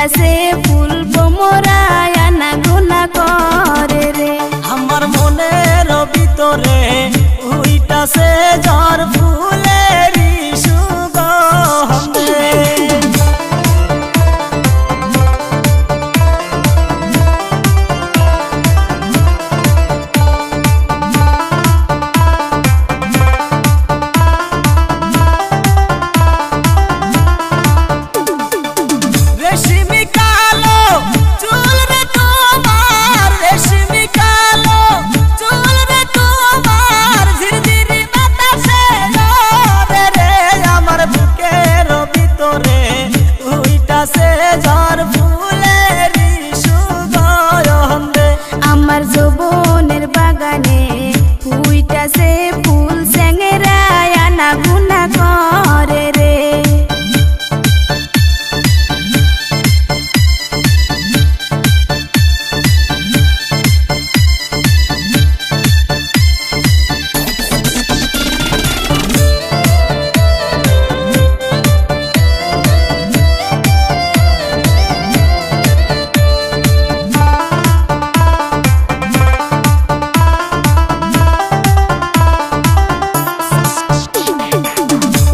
ফুইটাছে ফুল বোমরায় আনা গোনা করে রে। আমার মনের ভিতরে ফুইটাছে ঝড় ফুলেরই সুগন্ধে। রেশমি কালো চুল রে তোমার, রেশমি কালো চুল রে তোমার, ঝিরঝিরি বাতাসে লড়ে রে। আমার বুকের ভিতরে উইটাছে ঝড় ফুলেরই সুগন্ধে। আমার যৌবনের বাগানে ফুইটাছে ফুল স্যাংরায় আনা গোনা করে রে।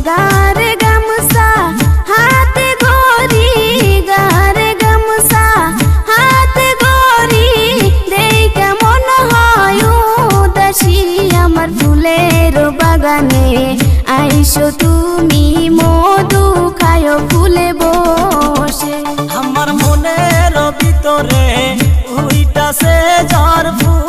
গারে গামছা হাতে গরি, গারে গামছা হাতে গরি, দেইখা মন হয় উদাসী। আমার ফুলের বাগানে আইসো তুমি মধু খায় ফুলে বসে। আমার মনের ভিতরে উইটাছে ঝড় ফুল